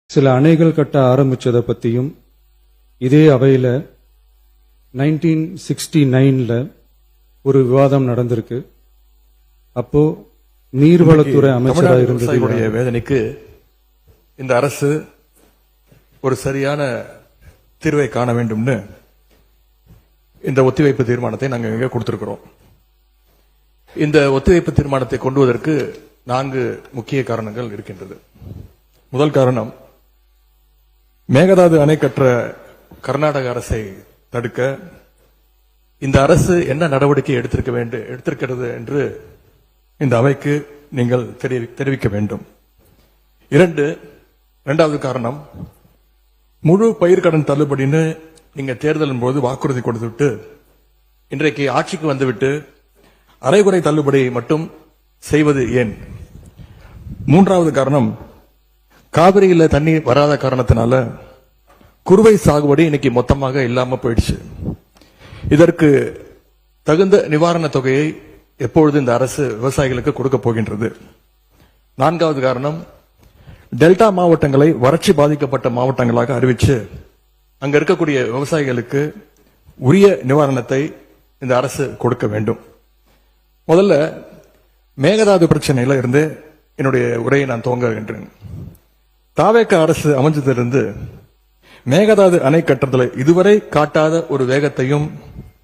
சில அணைகள் கட்ட ஆரம்பிச்சதை பற்றியும் இதே அவையில் 1969ல் ஒரு விவாதம் நடந்திருக்கு. அப்போ நீர்வளத்துறை அமைச்சராக இருந்தது வேதனைக்கு இந்த அரசு ஒரு சரியான தீர்வை காண வேண்டும்னு இந்த ஒத்திவைப்பு தீர்மானத்தை நாங்கள் இங்கே கொடுத்திருக்கிறோம். இந்த ஒத்திவைப்பு தீர்மானத்தை கொண்டு வருவதற்கு 4 முக்கிய காரணங்கள் இருக்கின்றது. முதல் காரணம், மேகதாது அணை கற்ற கர்நாடக அரசை தடுக்க இந்த அரசு என்ன நடவடிக்கை எடுத்திருக்கிறது என்று இந்த அவைக்கு நீங்கள் தெரிவிக்க வேண்டும். இரண்டாவது காரணம், முழு பயிர்க்கடன் தள்ளுபடின்னு நீங்க தேர்தலின் போது வாக்குறுதி கொடுத்துவிட்டு இன்றைக்கு ஆட்சிக்கு வந்துவிட்டு அரைகுறை தள்ளுபடி மட்டும் செய்வது ஏன்? மூன்றாவது காரணம், காவிரியில் தண்ணீர் வராத காரணத்தினால குறுவை சாகுபடி இன்னைக்கு மொத்தமாக இல்லாம போயிடுச்சு. இதற்கு தகுந்த நிவாரண தொகையை எப்பொழுது இந்த அரசு விவசாயிகளுக்கு கொடுக்க போகின்றது? நான்காவது காரணம், டெல்டா மாவட்டங்களை வறட்சி பாதிக்கப்பட்ட மாவட்டங்களாக அறிவிச்சு அங்க இருக்கக்கூடிய விவசாயிகளுக்கு உரிய நிவாரணத்தை இந்த அரசு கொடுக்க வேண்டும். முதல்ல மேகதாது பிரச்சனையில இருந்து என்னுடைய உரையை நான் துவங்குகின்றேன். தாவேக அரசு அமைஞ்சதிலிருந்து மேகதாது அணை கட்டுறதுல இதுவரை காட்டாத ஒரு வேகத்தையும்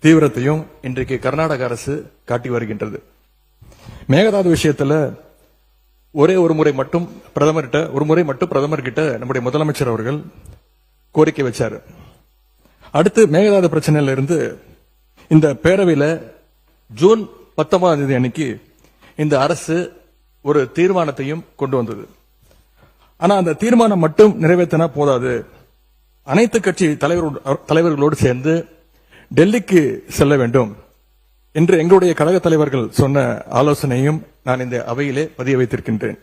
தீவிரத்தையும் இன்றைக்கு கர்நாடக அரசு காட்டி வருகின்றது. மேகதாது விஷயத்துல ஒரு முறை மட்டும் பிரதமர் கிட்ட நம்முடைய முதலமைச்சர் அவர்கள் கோரிக்கை வச்சாரு. அடுத்து மேகதாது பிரச்சனையில இருந்து இந்த பேரவையில ஜூன் 19ஆம் தேதி அன்னைக்கு இந்த அரசு ஒரு தீர்மானத்தையும் கொண்டு வந்தது. ஆனா அந்த தீர்மானம் மட்டும் நிறைவேற்றினா போதாது, அனைத்து கட்சி தலைவர்களோடு சேர்ந்து டெல்லிக்கு செல்ல வேண்டும் என்று எங்களுடைய கழக தலைவர்கள் சொன்ன ஆலோசனையும் நான் இந்த அவையிலே பதிய வைத்திருக்கின்றேன்.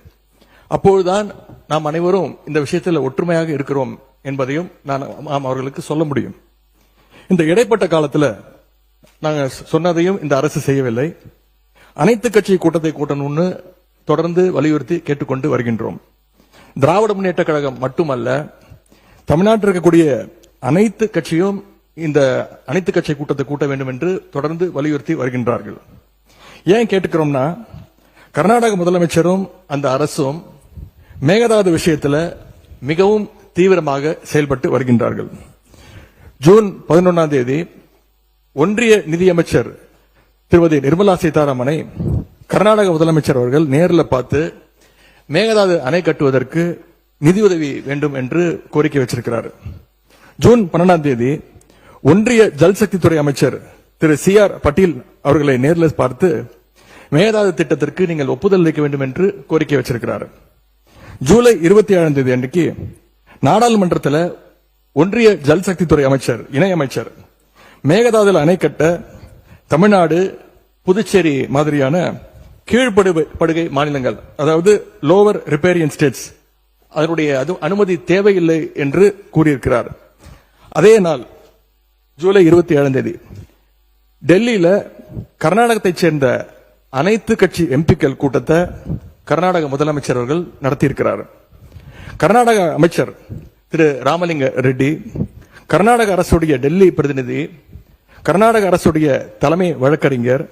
அப்பொழுதுதான் நாம் அனைவரும் இந்த விஷயத்தில் ஒற்றுமையாக இருக்கிறோம் என்பதையும் நான் அவர்களுக்கு சொல்ல முடியும். இந்த இடைப்பட்ட காலத்தில் நாங்கள் சொன்னதையும் இந்த அரசு செய்யவில்லை. அனைத்து கட்சி கூட்டத்தை கூட்டணும்னு தொடர்ந்து வலியுறுத்தி கேட்டுக்கொண்டு வருகின்றோம். திராவிட முன்னேற்ற கழகம் மட்டுமல்ல, தமிழ்நாட்டில் இருக்கக்கூடிய அனைத்து கட்சியும் இந்த அனைத்து கட்சி கூட்டத்தை கூட்ட வேண்டும் என்று தொடர்ந்து வலியுறுத்தி வருகின்றார்கள். ஏன் கேட்டுக்கிறோம்னா, கர்நாடக முதலமைச்சரும் அந்த அரசும் மேகதாது விஷயத்தில் மிகவும் தீவிரமாக செயல்பட்டு வருகின்றார்கள். ஜூன் 11ஆம் தேதி ஒன்றிய நிதியமைச்சர் திருமதி நிர்மலா சீதாராமனை கர்நாடக முதலமைச்சர் அவர்கள் நேரில் பார்த்து மேகதாது அணை கட்டுவதற்கு நிதியுதவி வேண்டும் என்று கோரிக்கை வச்சிருக்கிறார். ஜூன் 12ஆம் தேதி ஒன்றிய ஜல்சக்தித்துறை அமைச்சர் திரு CR பட்டீல் அவர்களை நேரில் பார்த்து மேகதாது திட்டத்திற்கு நீங்கள் ஒப்புதல் அளிக்க வேண்டும் என்று கோரிக்கை வச்சிருக்கிறார். ஜூலை 27ஆம் தேதி அன்றைக்கு நாடாளுமன்றத்தில் ஒன்றிய ஜல்சக்தித்துறை அமைச்சர் இணையமைச்சர் மேகதாதுல அணை கட்ட தமிழ்நாடு, புதுச்சேரி மாதிரியான கீழ்படுகை மாநிலங்கள், அதாவது லோவர் ரிப்பேரியன் ஸ்டேட்ஸ், அதனுடைய அனுமதி தேவையில்லை என்று கூறியிருக்கிறார். அதே நாள் ஜூலை 27ஆம் தேதி டெல்லியில கர்நாடகத்தைச் சேர்ந்த அனைத்து கட்சி எம்பிக்கள் கூட்டத்தை கர்நாடக முதலமைச்சர் அவர்கள் நடத்தியிருக்கிறார். கர்நாடக அமைச்சர் திரு ராமலிங்க ரெட்டி, கர்நாடக அரசுடைய டெல்லி பிரதிநிதி, கர்நாடக அரசுடைய தலைமை வழக்கறிஞர்,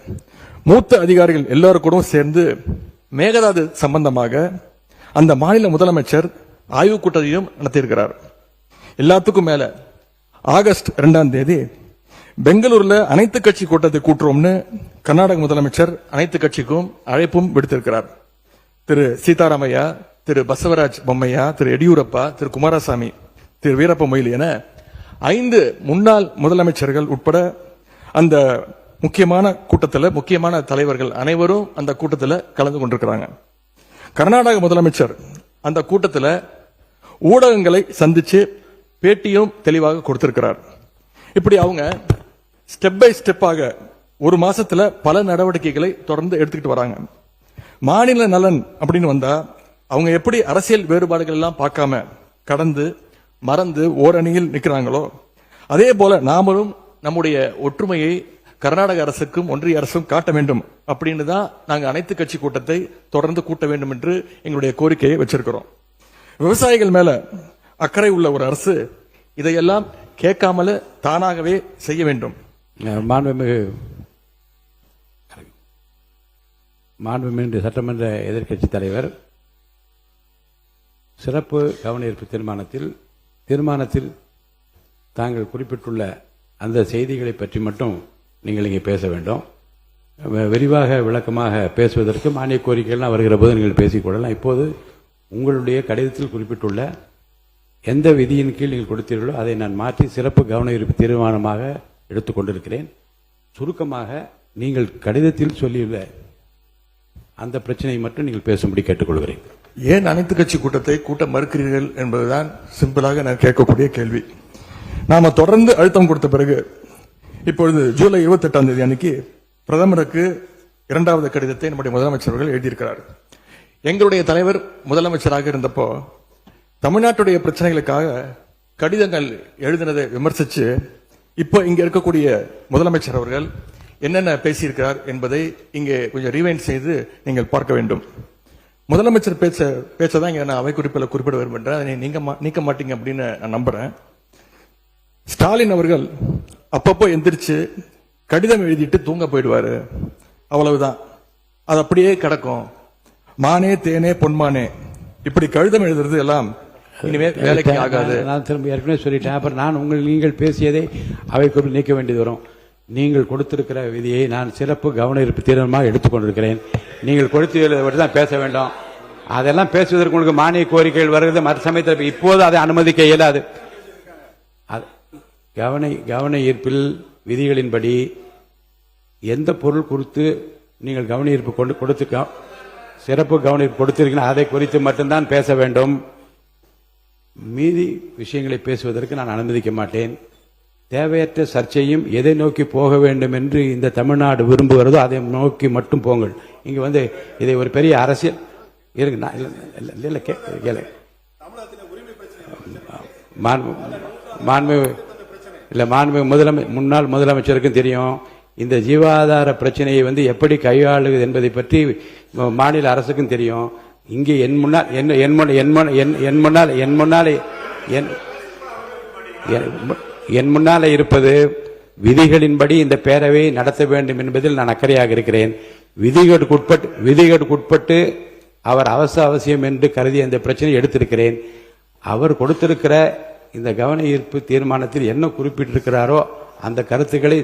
மூத்த அதிகாரிகள் எல்லாரும் கூட சேர்ந்து மேகதாது சம்பந்தமாக அந்த மாநில முதலமைச்சர் ஆய்வுக் கூட்டத்தையும் நடத்தியிருக்கிறார். எல்லாத்துக்கும் மேல ஆகஸ்ட் 2ஆம் தேதி பெங்களூர்ல அனைத்து கட்சி கூட்டத்தை கூட்டுறோம்னு கர்நாடக முதலமைச்சர் அனைத்து கட்சிக்கும் அழைப்பும் விடுத்திருக்கிறார். திரு சீதாராமையா, திரு பசவராஜ் பொம்மையா, திரு எடியூரப்பா, திரு குமாரசாமி, திரு வீரப்ப மொய்லி என 5 முன்னாள் முதலமைச்சர்கள் உட்பட அந்த முக்கியமான கூட்டத்தில் முக்கியமான தலைவர்கள் அனைவரும் அந்த கூட்டத்தில் கலந்து கொண்டிருக்கிறாங்க. கர்நாடக முதலமைச்சர் அந்த கூட்டத்தில் ஊடகங்களை சந்திச்சு பேட்டியும் தெளிவாக கொடுத்திருக்கிறார். இப்படி அவங்க ஸ்டெப் பை ஸ்டெப்பாக ஒரு மாசத்துல பல நடவடிக்கைகளை தொடர்ந்து எடுத்துக்கிட்டு வராங்க. மாநில நலன் அப்படின்னு வந்தா அவங்க எப்படி அரசியல் வேறுபாடுகள் எல்லாம் பார்க்காம கடந்து மறந்து ஓரணியில் நிற்கிறாங்களோ, அதே போல நாமளும் நம்முடைய ஒற்றுமையை கர்நாடக அரசுக்கும் ஒன்றிய அரசும் காட்ட வேண்டும் அப்படின்னு தான் நாங்க அனைத்து கட்சி கூட்டத்தை தொடர்ந்து கூட்ட வேண்டும் என்று எங்களுடைய கோரிக்கையை வச்சிருக்கிறோம். விவசாயிகள் மேல அக்கறை உள்ள ஒரு அரசு இதையெல்லாம் கேட்காமல தானாகவே செய்ய வேண்டும். மாண்புமிகு சட்டமன்ற எதிர்க்கட்சி தலைவர், சிறப்பு கவனஈர்ப்பு தீர்மானத்தில் தாங்கள் குறிப்பிட்டுள்ள அந்த செய்திகளை பற்றி மட்டும் நீங்கள் இங்கே பேச வேண்டும். விரிவாக விளக்கமாக பேசுவதற்கு மானிய கோரிக்கைகள்லாம் வருகிற போது நீங்கள் பேசிக்கொள்ளலாம். இப்போது உங்களுடைய கடிதத்தில் குறிப்பிட்டுள்ள எந்த விதியின் கீழ் நீங்கள் கொடுத்தீர்களோ அதை நான் மாற்றி சிறப்பு கவனஈர்ப்பு தீர்மானமாக எடுத்துக்கொண்டிருக்கிறேன். சுருக்கமாக நீங்கள் கடிதத்தில் சொல்லியுள்ள அந்த பிரச்சனையை மட்டும் நீங்கள் பேசும்படி கேட்டுக்கொள்கிறேன். ஏன் அனைத்து கட்சி கூட்டத்தை கூட்ட மறுக்கிறீர்கள் என்பதுதான் சிம்பிளாக நான் கேட்கக்கூடிய கேள்வி. நாம தொடர்ந்து அழுத்தம் கொடுத்த பிறகு இப்பொழுது ஜூலை 28 அன்னைக்கு பிரதமருக்கு 2வது கடிதத்தை நம்முடைய முதலமைச்சர் அவர்கள் எழுதியிருக்கிறார். எங்களுடைய தலைவர் முதலமைச்சராக இருந்தப்போ தமிழ்நாட்டுடைய பிரச்சனைகளுக்காக கடிதங்கள் எழுதினதை விமர்சிச்சு இப்போ இங்க இருக்கக்கூடிய முதலமைச்சர் அவர்கள் என்னென்ன பேசியிருக்கிறார் என்பதை இங்கே கொஞ்சம் ரீவைண்ட் செய்து நீங்கள் பார்க்க வேண்டும். முதலமைச்சர் பேச்சதான் இங்க நான் அவை குறிப்பில் குறிப்பிட விரும்புகிறேன். அதை நீக்க மாட்டீங்க அப்படின்னு நான் நம்புறேன். ஸ்டாலின் அவர்கள் அப்பப்போ எந்திரிச்சு கடிதம் எழுதிட்டு தூங்க போயிடுவாரு, அவ்வளவுதான். அது அப்படியே கிடக்கும். மானே தேனே பொன்மானே இப்படி கடிதம் எழுதுறது எல்லாம் இனிமே வேலைக்கு ஆகாது. நான் திரும்ப ஏற்கனவே சொல்லிட்டேன். அப்புறம் நீங்கள் பேசியதை அவை குறிப்பில் நீக்க வேண்டியது வரும். நீங்கள் கொடுத்திருக்கிற விதியை நான் சிறப்பு கவனஈர்ப்பு தீர்மானமாக எடுத்துக்கொண்டிருக்கிறேன். நீங்கள் கொடுத்து தான் பேச வேண்டும். அதெல்லாம் பேசுவதற்கு உங்களுக்கு மானிய கோரிக்கைகள் வருகிறது. மற்ற சமயத்தில் இப்போது அதை அனுமதிக்க இயலாது. கவன ஈர்ப்பில் விதிகளின்படி எந்த பொருள் குறித்து நீங்கள் கவன ஈர்ப்பு கொடுத்து சிறப்பு கவனஈர்ப்பு கொடுத்திருக்கீங்க அதை குறித்து மட்டும்தான் பேச வேண்டும். மீதி விஷயங்களை பேசுவதற்கு நான் அனுமதிக்க மாட்டேன். தேவையற்ற சர்ச்சையும் எதை நோக்கி போக வேண்டும் என்று இந்த தமிழ்நாடு விரும்புகிறதோ அதை நோக்கி மட்டும் போங்கள். இங்க இதை ஒரு பெரிய அரசியல் முன்னாள் முதலமைச்சருக்கும் தெரியும். இந்த ஜீவாதார பிரச்சனையை எப்படி கையாளுவது என்பதை பற்றி மாநில அரசுக்கும் தெரியும். இங்கே என் முன்னால இருப்பது விதிகளின்படி இந்த பேரவையை நடத்த வேண்டும் என்பதில் நான் அக்கறையாக இருக்கிறேன். விதிகளுக்குட்பட்டு அவர் அவசியம் என்று கருதி அந்த பிரச்சனையை எடுத்திருக்கிறேன். அவர் கொடுத்திருக்கிற இந்த கவன ஈர்ப்பு தீர்மானத்தில் என்ன குறிப்பிட்டிருக்கிறாரோ அந்த கருத்துக்களை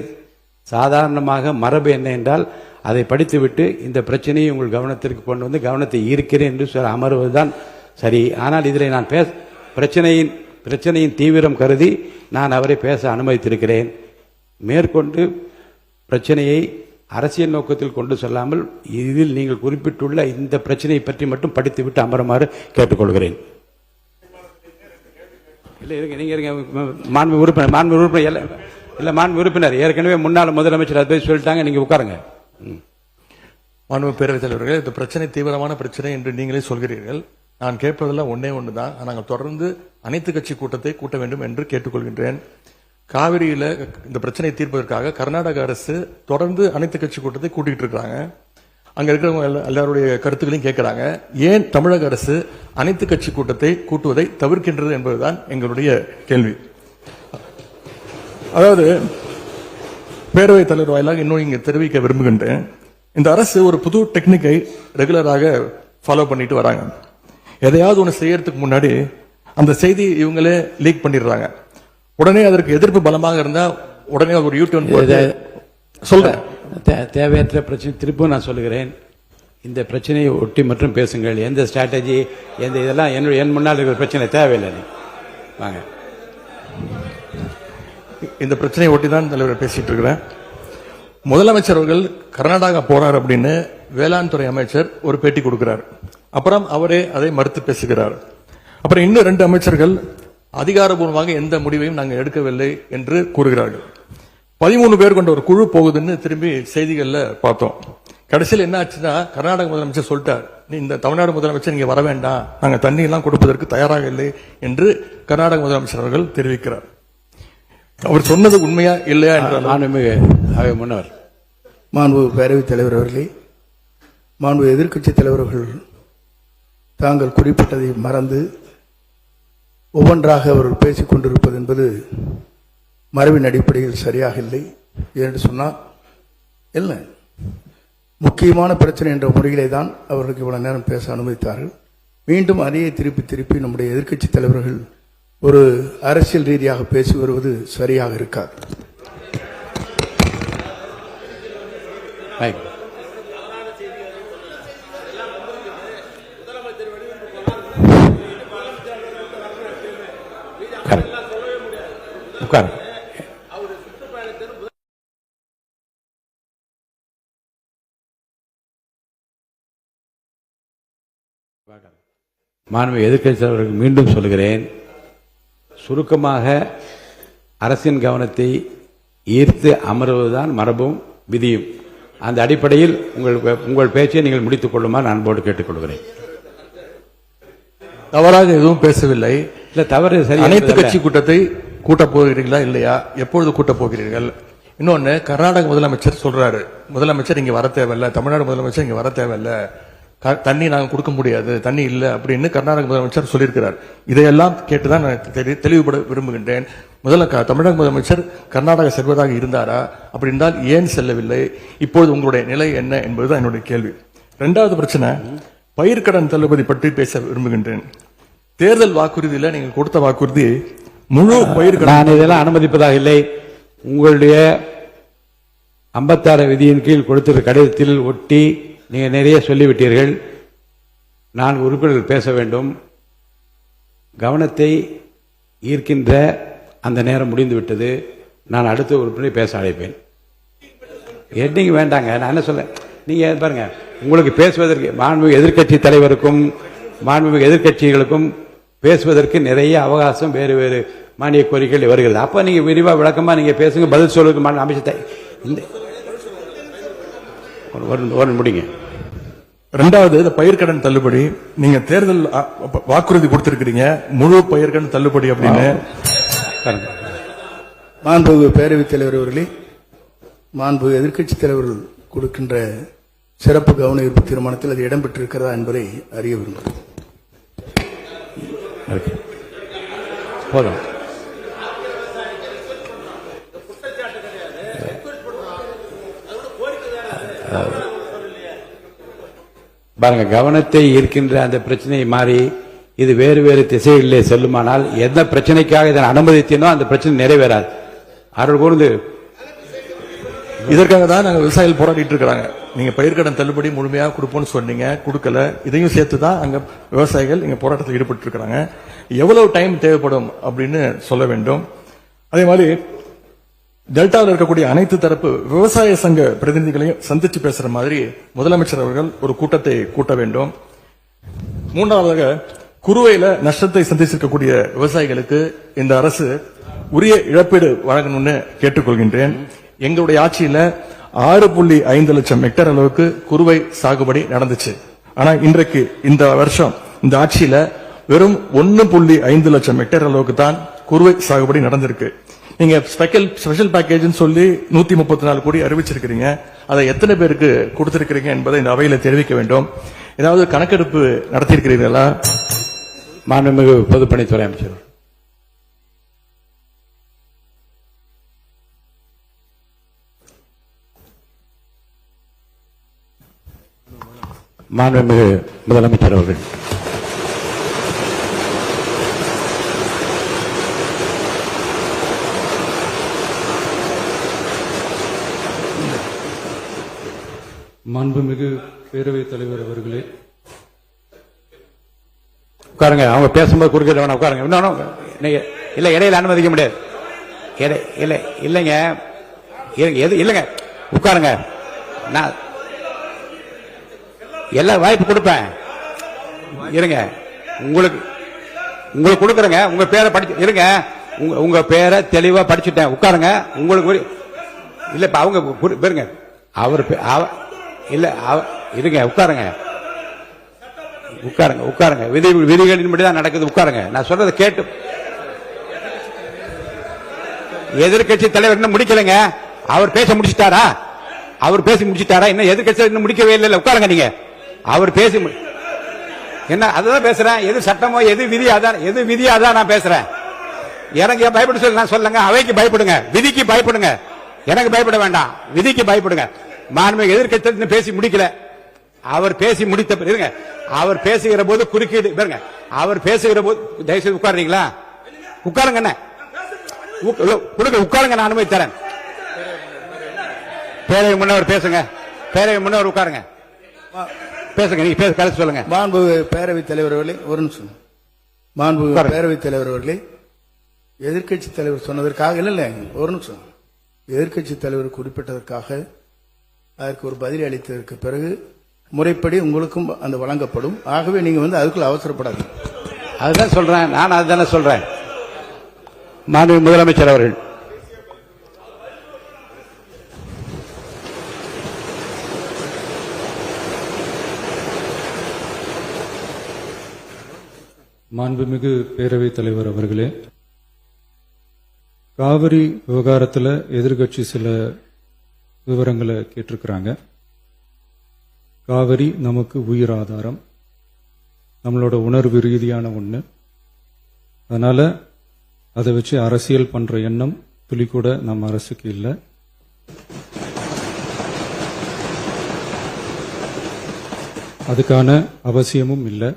சாதாரணமாக மரபு என்ன என்றால் அதை படித்துவிட்டு இந்த பிரச்சனையை உங்கள் கவனத்திற்கு கொண்டு வந்து கவனத்தை ஈர்க்கிறேன் என்று சொல்ல அமர்வதுதான் சரி. ஆனால் இதில் நான் பிரச்சனையின் தீவிரம் கருதி நான் அவரை பேச அனுமதித்திருக்கிறேன். மேற்கொண்டு பிரச்சனையை அரசியல் நோக்கத்தில் கொண்டு செல்லாமல் இதில் நீங்கள் குறிப்பிட்டுள்ள இந்த பிரச்சனையை பற்றி மட்டும் படித்துவிட்டு அமருமாறு கேட்டுக்கொள்கிறேன். மாண்பு உறுப்பினர் ஏற்கனவே முன்னாள் முதலமைச்சர் அதை சொல்லிட்டாங்க. நீங்க உட்காருங்க. மாண்பு பேரவைத் தலைவர்கள், இந்த பிரச்சனை தீவிரமான பிரச்சனை என்று நீங்களே சொல்கிறீர்கள். நான் கேட்பதெல்லாம் ஒன்றுதான். நாங்கள் தொடர்ந்து அனைத்து கட்சி கூட்டத்தை கூட்ட வேண்டும் என்று கேட்டுக்கொள்கின்றேன். காவிரியில இந்த பிரச்சனை தீர்ப்பதற்காக கர்நாடக அரசு தொடர்ந்து அனைத்து கட்சி கூட்டத்தை கூட்டிட்டு இருக்காங்க. அங்க இருக்கிறவங்க எல்லாருடைய கருத்துக்களையும் கேட்கிறாங்க. ஏன் தமிழக அரசு அனைத்து கட்சி கூட்டத்தை கூட்டுவதை தவிர்க்கின்றது என்பதுதான் எங்களுடைய கேள்வி. அதாவது பேரவைத் தலைவர் வாயிலாக இன்னும் இங்க தெரிவிக்க விரும்புகின்றேன். இந்த அரசு ஒரு புது டெக்னிக்கை ரெகுலராக ஃபாலோ பண்ணிட்டு வராங்க. எதையாவது ஒன்று செய்யறதுக்கு முன்னாடி அந்த செய்தி இவங்களே லீக் பண்ணிடுறாங்க. உடனே அதற்கு எதிர்ப்பு பலமாக இருந்தா உடனே ஒரு யூடியூன் சொல்றேன். தேவையற்ற பிரச்சனை திருப்பும் நான் சொல்லுகிறேன். இந்த பிரச்சனையை ஒட்டி மட்டும் பேசுங்கள். எந்த ஸ்ட்ராட்டஜி இதெல்லாம் என் முன்னால் இருக்கிற பிரச்சனை தேவையில்லை. வாங்க. இந்த பிரச்சனையை ஒட்டி தான் தலைவர் பேசிட்டு இருக்கிறேன். முதலமைச்சர் அவர்கள் கர்நாடகா போறார் அப்படின்னு வேளாண் துறை அமைச்சர் ஒரு பேட்டி கொடுக்கிறார். அப்புறம் அவரே அதை மறுத்து பேசுகிறார். அப்புறம் இன்னும் 2 அமைச்சர்கள் அதிகாரபூர்வமாக எந்த முடிவையும் நாங்கள் எடுக்கவில்லை என்று கூறுகிறார்கள். 13 பேர் கொண்ட ஒரு குழு போகுதுன்னு திரும்பி செய்திகள்ல பார்த்தோம். கடைசியில் என்ன ஆச்சுன்னா கர்நாடக முதலமைச்சர் சொல்லிட்டார், நீ இந்த தமிழ்நாடு முதலமைச்சர் நீங்க வர வேண்டாம், நாங்க தண்ணி எல்லாம் கொடுப்பதற்கு தயாராக இல்லை என்று கர்நாடக முதலமைச்சர் அவர்கள் தெரிவிக்கிறார். அவர் சொன்னது உண்மையா இல்லையா என்றால் முன்னவர் மாண்பு பேரவைத் தலைவர் அவர்களே, மாண்பு எதிர்க்கட்சி தலைவர்கள் தாங்கள் குறிப்பிட்டதை மறந்து ஒவ்வொன்றாக அவர்கள் பேசிக் கொண்டிருப்பது என்பது மரபின் அடிப்படையில் சரியாக இல்லை. என்று சொன்னால் இல்லை, முக்கியமான பிரச்சனை என்ற முறையிலே தான் அவர்களுக்கு இவ்வளவு நேரம் பேச அனுமதித்தார்கள். மீண்டும் அதையே திருப்பி திருப்பி நம்முடைய எதிர்க்கட்சி தலைவர்கள் ஒரு அரசியல் ரீதியாக பேசி வருவது சரியாக இருக்காது. மாண்புமிகு எதிர்க்கட்சி தலைவர்களுக்கு மீண்டும் சொல்கிறேன், சுருக்கமாக அரசின் கவனத்தை ஈர்த்து அமர்வதுதான் மரபும் விதியும். அந்த அடிப்படையில் உங்கள் பேச்சை நீங்கள் முடித்துக் கொள்ளுமாறு அன்போடு கேட்டுக்கொள்கிறேன். தவறாக எதுவும் பேசவில்லை. இல்ல, தவறு சரி. அனைத்து கட்சி கூட்டத்தை கூட்டப் போகிறீர்களா இல்லையா? எப்பொழுது கூட்டப் போகிறீர்கள்? இன்னொன்னு, கர்நாடக முதலமைச்சர் சொல்றாரு, முதலமைச்சர் இங்க வர தேவையில்ல, தமிழ்நாடு முதலமைச்சர் இங்க வர தேவையில்ல, தண்ணி நாங்கள் கொடுக்க முடியாது, தண்ணி இல்லை அப்படின்னு கர்நாடக முதலமைச்சர் சொல்லியிருக்கிறார். இதையெல்லாம் கேட்டுதான் நான் தெளிவுபட விரும்புகின்றேன். முதல்ல தமிழக முதலமைச்சர் கர்நாடகா செல்வதாக இருந்தாரா? அப்படி இருந்தால் ஏன் செல்லவில்லை? இப்பொழுது உங்களுடைய நிலை என்ன என்பதுதான் என்னுடைய கேள்வி. இரண்டாவது பிரச்சனை, பயிர்க்கடன் தள்ளுபடி பற்றி பேச விரும்புகின்றேன். தேர்தல் வாக்குறுதியில் நீங்கள் கொடுத்த வாக்குறுதி முழு பயிர்க்கடன். நான் இதெல்லாம் அனுமதிப்பதாக இல்லை. உங்களுடைய 56 விதியின் கீழ் கொடுத்திருக்கிற கடிதத்தில் ஒட்டி நீங்க நிறைய சொல்லிவிட்டீர்கள். நான் உறுப்பினர்கள் பேச வேண்டும். கவனத்தை ஈர்க்கின்ற அந்த நேரம் முடிந்துவிட்டது. நான் அடுத்த உறுப்பினரை பேச அழைப்பேன். எட்டிங்க வேண்டாங்க. நான் என்ன சொல்ல, நீங்க பாருங்க, உங்களுக்கு பேசுவதற்கு மாண்புமிகு எதிர்க்கட்சி தலைவருக்கும் மாண்புமிகு எதிர்க்கட்சிகளுக்கும் பேசுவதற்கு நிறைய அவகாசம் வேறு வேறு மானிய கோரிக்கைகள் வருகிறது. அப்ப நீங்க விரிவா விளக்கமா நீங்க பேசுங்க, பதில் சொல்லுங்க. அமைச்சர் முடிங்க. இரண்டாவது, இந்த பயிர்க்கடன் தள்ளுபடி நீங்க தேர்தல் வாக்குறுதி கொடுத்திருக்கிறீங்க, முழு பயிர்க்கடன் தள்ளுபடி அப்படின்னு. மாண்புமிகு பேரவைத் தலைவர் அவர்களே, மாண்புமிகு எதிர்க்கட்சி தலைவர்கள் கொடுக்கின்ற சிறப்பு கவன ஈர்ப்பு தீர்மானத்தில் அது இடம்பெற்றிருக்கிறதா என்பதை அறிய விரும்புகிறேன். போதும். பாருங்க, கவனத்தை ஈர்க்கின்ற அந்த பிரச்சனையை மாறி இது வேறு வேறு திசைகளிலே செல்லுமானால் எந்த பிரச்சனைக்காக இதை அனுமதித்தனோ அந்த பிரச்சனை நிறைவேறாது. அவர்கள் கூர்ந்து இதற்காக தான் நாங்கள் விவசாயிகள் போராடிட்டு இருக்கிறாங்க. நீங்க பயிர்க்கடன் தள்ளுபடி முழுமையாக கொடுப்போம்னு சொன்னீங்க, கொடுக்கல. இதையும் சேர்த்து தான் அங்க விவசாயிகள் இங்க போராட்டத்தில் ஈடுபட்டு இருக்கிறாங்க. எவ்வளவு டைம் தேவைப்படும் அப்படின்னு சொல்ல வேண்டும். அதே மாதிரி டெல்டாவில் இருக்கக்கூடிய அனைத்து தரப்பு விவசாய சங்க பிரதிநிதிகளையும் சந்திச்சு பேசுற மாதிரி முதலமைச்சர் அவர்கள் ஒரு கூட்டத்தை கூட்ட வேண்டும். மூன்றாவதாக, குறுவையில நஷ்டத்தை சந்திச்சிருக்கக்கூடிய விவசாயிகளுக்கு இந்த அரசு உரிய இழப்பீடு வழங்கணும்னு கேட்டுக்கொள்கின்றேன். எங்களுடைய ஆட்சியில 6.5 லட்சம் ஹெக்டேர் அளவுக்கு குறுவை சாகுபடி நடந்துச்சு. ஆனா இன்றைக்கு இந்த வருஷம் இந்த ஆட்சியில வெறும் 1.5 லட்சம் ஹெக்டேர் அளவுக்கு தான் குறுவை சாகுபடி நடந்திருக்கு. நீங்க ஸ்பெஷல் பேக்கேஜ் சொல்லி 134 கோடி அறிவிச்சிருக்கிறீங்க. அதை எத்தனை பேருக்கு கொடுத்திருக்கிறீங்க என்பதை இந்த அவையில தெரிவிக்க வேண்டும். ஏதாவது கணக்கெடுப்பு நடத்தியிருக்கிறீர்களா? மாண்புமிகு பொதுப்பணித்துறை அமைச்சர். மாண்புமிகு முதலமைச்சர் அவர்கள். மாண்புமிகு பேரவைத் தலைவர் அவர்களே, உட்காருங்க. அவங்க பேசும்போது குறுக்கிட வேணாம், உட்காருங்க. இன்னும் இல்ல, இடையில அனுமதிக்க முடியாது. இல்லைங்க, இல்லைங்க, உட்காருங்க. நான் எல்லா வாய்ப்பு கொடுப்பேன். இருங்க, உங்களுக்கு கொடுக்குறேங்க. உங்க பேரை படிச்சு இருங்க. உங்க பேரை தெளிவா படிச்சுட்டேன். உட்காருங்க. உங்களுக்கு இல்ல, இப்ப அவங்க பேருங்க. அவர் இல்ல, இருங்க, உட்காருங்க. உட்காருங்க. விதிகளின்படி தான் நடக்குது. உட்காருங்க. நான் சொல்றதை கேட்டு. எதிர்கட்சி தலைவர் இன்னும் முடிக்கலைங்க. அவர் பேச முடிச்சிட்டாரா? இன்னும் எதிர்கட்சி இன்னும் முடிக்கவே இல்லை. உட்காருங்க. நீங்க அவர் பேசி என்ன அதுதான் பேசுறேன். எது சட்டமோ எது விதி அதான், எது விதி அதான் நான் பேசுறேன். எனக்கு பயப்பட சொல்லி நான் சொல்லுங்க. அவைக்கு பயப்படுங்க, விதிக்கு பயப்படுங்க. எனக்கு பயப்பட வேண்டாம், விதிக்கு பயப்படுங்க. மாண்புமிகு எதிர்க்கட்சி பேசி முடிக்கல. அவர் பேசி முடித்த இருங்க. அவர் பேசுகிற போது குறுக்கீடு பாருங்க. அவர் பேசுகிற போது தயவுசெய்து உட்காருறீங்களா? உட்காருங்க. என்ன உட்காருங்க, நான் அனுமதி தரேன். பேரவை முன்னவர் பேசுங்க. பேரவை முன்னவர் உட்காருங்க, பேசுங்க. நீங்க பேச கருத்து சொல்லுங்க. மாண்பு பேரவைத் தலைவர் அவர்களே, ஒரு நிமிஷம். மாண்பு பேரவைத் தலைவர் அவர்களே, எதிர்க்கட்சி தலைவர் சொன்னதற்காக இல்ல ஒரு நிமிஷம். எதிர்க்கட்சி தலைவர் குறிப்பிட்டதற்காக அதற்கு ஒரு பதில் அளித்ததற்கு பிறகு முறைப்படி உங்களுக்கும் அந்த வழங்கப்படும். ஆகவே நீங்க அதுக்குள்ள அவசரப்படாது. அதுதான் சொல்றேன், நான் அதுதானே சொல்றேன். மாண்புமிகு முதலமைச்சர் அவர்கள். மாண்புமிகு பேரவைத் தலைவர் அவர்களே, காவிரி விவகாரத்தில் எதிர்க்கட்சி சில விவரங்களை கேட்டிருக்கிறாங்க. காவிரி நமக்கு உயிர் ஆதாரம், நம்மளோட உணர்வு ரீதியான ஒன்று. அதனால அதை வச்சு அரசியல் பண்ற எண்ணம் துளி கூட நம்ம அரசுக்கு இல்லை. அதுக்கான அவசியமும் இல்லை.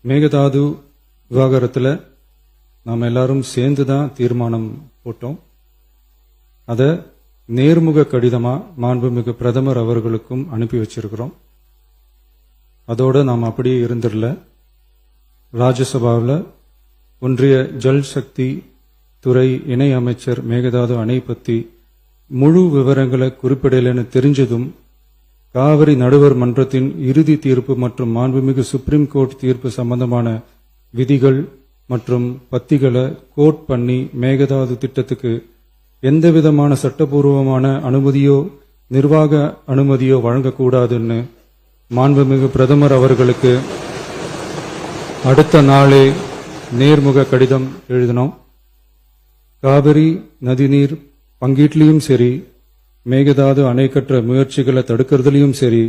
மேகதாது விவகாரத்தில் நாம் எல்லாரும் சேர்ந்து தான் தீர்மானம் போட்டோம். அதை நேர்முக கடிதமா மாண்புமிகு பிரதமர் அவர்களுக்கும் அனுப்பி வச்சிருக்கிறோம். அதோட நாம் அப்படியே இருந்துடல. ராஜ்யசபாவில் ஒன்றிய ஜல் சக்தி துறை இணை அமைச்சர் மேகதாது அணை பற்றி முழு விவரங்களை குறிப்பிடலைன்னு தெரிஞ்சதும் காவிரி நடுவர் மன்றத்தின் இறுதி தீர்ப்பு மற்றும் மாண்புமிகு சுப்ரீம் கோர்ட் தீர்ப்பு சம்பந்தமான விதிகள் மற்றும் பத்திகளை கோட் பண்ணி மேகதாது திட்டத்துக்கு எந்தவிதமான சட்டபூர்வமான அனுமதியோ நிர்வாக அனுமதியோ வழங்கக்கூடாதுன்னு மாண்புமிகு பிரதமர் அவர்களுக்கு அடுத்த நாளே நேர்முக கடிதம் எழுதினோம். காவிரி நதிநீர் பங்கீட்டிலையும் சரி, மேகதாது அணை கட்டுற முயற்சிகளை தடுக்கிறதுலையும் சரி,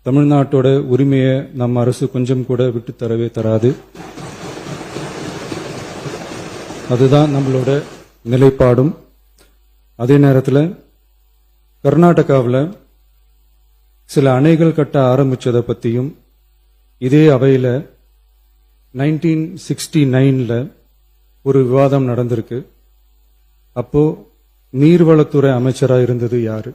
தமிழ்நாட்டோட உரிமையை நம்ம அரசு கொஞ்சம் கூட விட்டு தரவே தராது. அதுதான் நம்மளோட நிலைப்பாடும். அதே நேரத்தில் கர்நாடகாவில் சில அணைகள் கட்ட ஆரம்பிச்சதை பற்றியும் இதே அவையில் 1969 ஒரு விவாதம் நடந்திருக்கு. அப்போ நீர்வளத்துறை அமைச்சராக இருந்தது யாரு?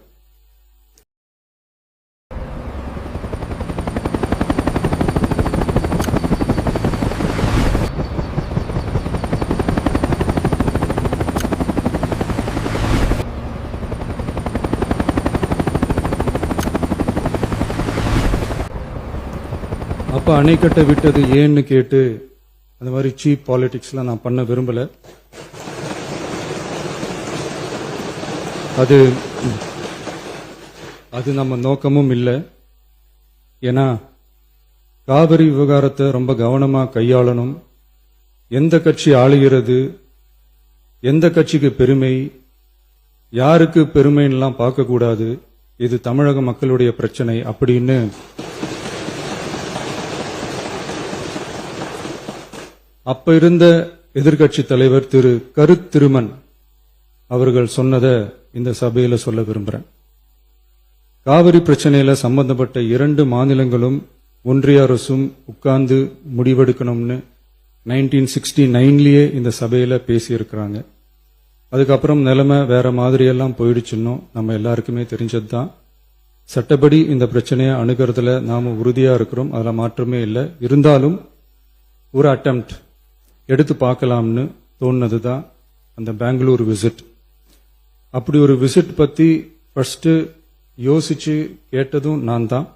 அப்ப அணை கட்ட விட்டது ஏன்னு கேட்டு அந்த மாதிரி சீப் பாலிடிக்ஸ்லாம் நான் பண்ண விரும்பல. அது நம்ம நோக்கமும் இல்லை. ஏன்னா காவிரி விவகாரத்தை ரொம்ப கவனமா கையாளணும். எந்த கட்சி ஆளுகிறது, எந்த கட்சிக்கு பெருமை, யாருக்கு பெருமைன்னெலாம் பார்க்கக்கூடாது. இது தமிழக மக்களுடைய பிரச்சனை அப்படின்னு அப்ப இருந்த எதிர்க்கட்சி தலைவர் திரு கருத்திருமன் அவர்கள் சொன்னதை இந்த சபையில சொல்ல விரும்புறேன். காவிரி பிரச்சனையில சம்பந்தப்பட்ட 2 மாநிலங்களும் ஒன்றிய அரசும் உட்கார்ந்து முடிவெடுக்கணும்னு 1969லயே இந்த சபையில பேசியிருக்கிறாங்க. அதுக்கப்புறம் நிலைமை வேற மாதிரியெல்லாம் போயிடுச்சுன்னு நம்ம எல்லாருக்குமே தெரிஞ்சதுதான். சட்டப்படி இந்த பிரச்சனையை அணுகிறதுல நாம உறுதியா இருக்கிறோம், அதுல மாற்றமே இல்லை. இருந்தாலும் ஒரு அட்டெம்ப்ட் எடுத்து பார்க்கலாம்னு தோணுனதுதான் அந்த பெங்களூர் விசிட். அப்படி ஒரு விசிட் பத்தி ஃபர்ஸ்ட் யோசிச்சு கேட்டதும் நான் தான்.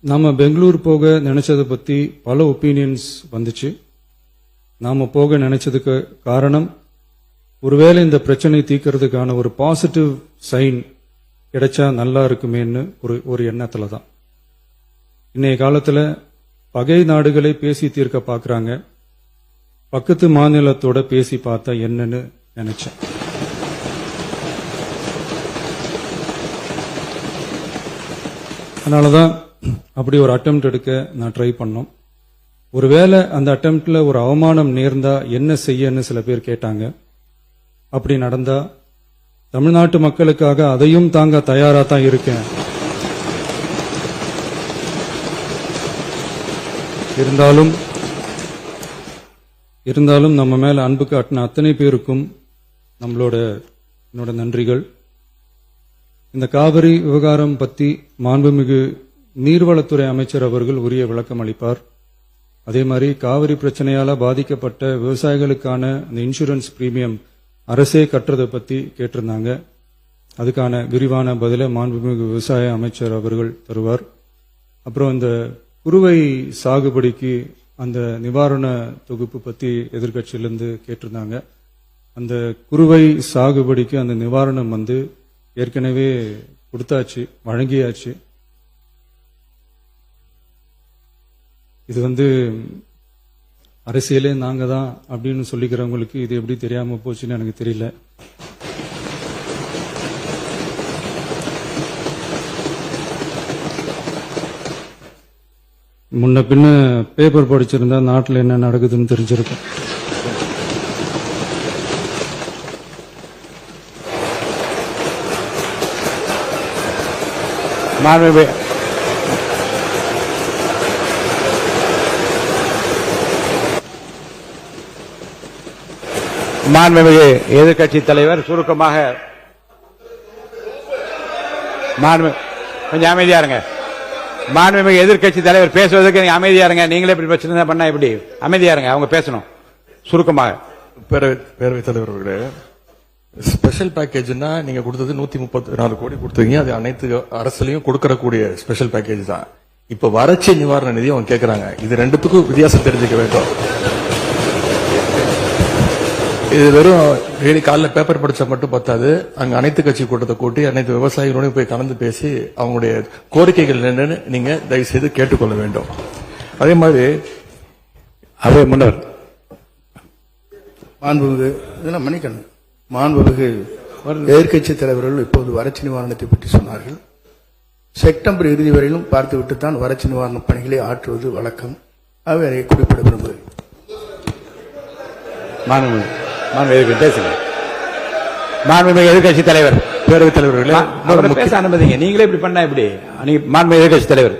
நாம பெங்களூர் போக நினைச்சதை பத்தி பல ஒப்பீனியன்ஸ் வந்துச்சு. நாம போக நினைச்சதுக்கு காரணம், ஒருவேளை இந்த பிரச்சனை தீர்க்கறதுக்கான ஒரு பாசிட்டிவ் சைன் கிடைச்சா நல்லா இருக்குமேன்னு ஒரு எண்ணத்துல தான். இன்னைய காலத்துல பகை நாடுகளை பேசி தீர்க்க பார்க்கறாங்க, பக்கத்து மாநிலத்தோட பேசி பார்த்தா என்னன்னு நினைச்சேன். அதனாலதான் அப்படி ஒரு அட்டெம்ப்ட் எடுக்க நான் ட்ரை பண்ணோம். ஒருவேளை அந்த அட்டெம்ப்ட்ல ஒரு அவமானம் நேர்ந்தா என்ன செய்யன்னு சில பேர் கேட்டாங்க. அப்படி நடந்தா தமிழ்நாட்டு மக்களுக்காக அதையும் தாங்க தயாரா தான் இருக்கேன். இருந்தாலும் நம்ம மேல அன்பு காட்டின அத்தனை பேருக்கும் என்னோட நன்றிகள். இந்த காவிரி விவகாரம் பத்தி மாண்புமிகு நீர்வளத்துறை அமைச்சர் அவர்கள் உரிய விளக்கம் அளிப்பார். அதே மாதிரி காவிரி பிரச்சனையால பாதிக்கப்பட்ட விவசாயிகளுக்கான அந்த இன்சூரன்ஸ் பிரீமியம் அரசே கட்டுறதை பத்தி கேட்டிருந்தாங்க. அதுக்கான விரிவான பதிலை மாண்புமிகு விவசாய அமைச்சர் அவர்கள் தருவார். அப்புறம் இந்த குறுவை சாகுபடிக்கு அந்த நிவாரண தொகுப்பு பத்தி எதிர்க்கட்சியிலிருந்து கேட்டிருந்தாங்க. அந்த குறுவை சாகுபடிக்கு அந்த நிவாரணம் ஏற்கனவே கொடுத்தாச்சு, வழங்கியாச்சு. இது அரசியலே நாங்க தான் அப்படின்னு சொல்லிக்கிறவங்களுக்கு இது எப்படி தெரியாம போச்சுன்னு எனக்கு தெரியல. முன்ன பின்ன பேப்பர் படிச்சிருந்தா நாட்டில் என்ன நடக்குதுன்னு தெரிஞ்சிருக்கும். மாண்புமிகு எதிர்க்கட்சி தலைவர் சுருக்கமாக கொஞ்சம் அமைதியா இருங்க. மாண்புமிகு எதிர்க்கட்சி தலைவர் பேசுவதற்கு நீங்க அமைதியா இருங்க. நீங்களே இப்படி பிரச்சனை பண்ணா எப்படி? அமைதியா இருங்க, அவங்க பேசணும் சுருக்கமாக. பேரவைத் தலைவர் அவர்களே, ஸ்பெஷல் பேக்கேஜ்னா நீங்க கொடுத்தது 134 கோடி கொடுத்தீங்க. அது அனைத்து அரசுலயும் கொடுக்கறக்கூடிய ஸ்பெஷல் பேக்கேஜ் தான். இப்ப வறட்சி நிவாரண நிதி அவங்க கேட்கறாங்க. இது ரெண்டுத்துக்கும் வித்தியாசம் தெரிஞ்சுக்க வேண்டும். இது வெறும் டெய்லி காலைல பேப்பர் படிச்சா மட்டும் பத்தாது. அங்க அனைத்து கட்சி கூட்டத்தை கூட்டி அனைத்து விவசாயிகளோட போய் கலந்து பேசி அவங்களுடைய கோரிக்கைகள் என்னன்னு நீங்க தயவு செய்து கேட்டுக்கொள்ள வேண்டும். அதே மாதிரி அவை முன்னர் மாண்புமிகு எதிர்க்கட்சி தலைவர்கள் இப்போது வறட்சி நிவாரணத்தை பற்றி சொன்னார்கள். செப்டம்பர் இறுதி வரையிலும் பார்த்துவிட்டுத்தான் வறட்சி நிவாரண பணிகளை ஆற்றுவது வழக்கம். அவை அதை குறிப்பிட விரும்புகிறேன். மாண்புமிகு எதிர்க்கட்சி தலைவர், பேரவைத் தலைவர்களே பேச அனுமதிங்க. நீங்களே இப்படி பண்ணா எப்படி? மாண்புமிகு எதிர்க்கட்சி தலைவர்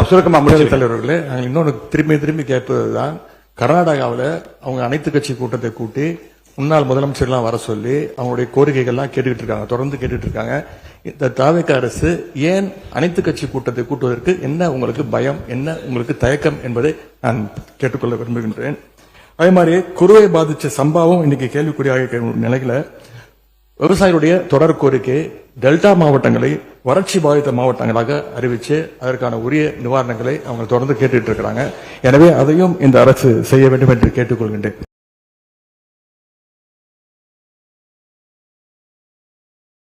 சுருக்கமா முடிவு. தலைவர்களே, இன்னொன்று திரும்பி கேட்பதுதான், கர்நாடகாவில் அவங்க அனைத்து கட்சி கூட்டத்தை கூட்டி முன்னாள் முதலமைச்சர்லாம் வர சொல்லி அவங்களுடைய கோரிக்கைகள்லாம் கேட்டுக்கிட்டு இருக்காங்க, தொடர்ந்து கேட்டுட்டு இருக்காங்க. இந்த தாவேக அரசு ஏன் அனைத்து கட்சி கூட்டத்தை கூட்டுவதற்கு என்ன உங்களுக்கு பயம், என்ன உங்களுக்கு தயக்கம் என்பதை நான் கேட்டுக்கொள்ள விரும்புகின்றேன். அதே மாதிரி குறுவை பாதிச்ச சம்பவம் இன்னைக்கு கேள்விக்குறியாக நிலையில விவசாயிகளுடைய தொடர் கோரிக்கை டெல்டா மாவட்டங்களை வறட்சி பாதித்த மாவட்டங்களாக அறிவிச்சு அதற்கான உரிய நிவாரணங்களை அவங்க தொடர்ந்து கேட்டுட்டு இருக்கிறாங்க. எனவே அதையும் இந்த அரசு செய்ய வேண்டும் என்று கேட்டுக்கொள்கின்றேன்.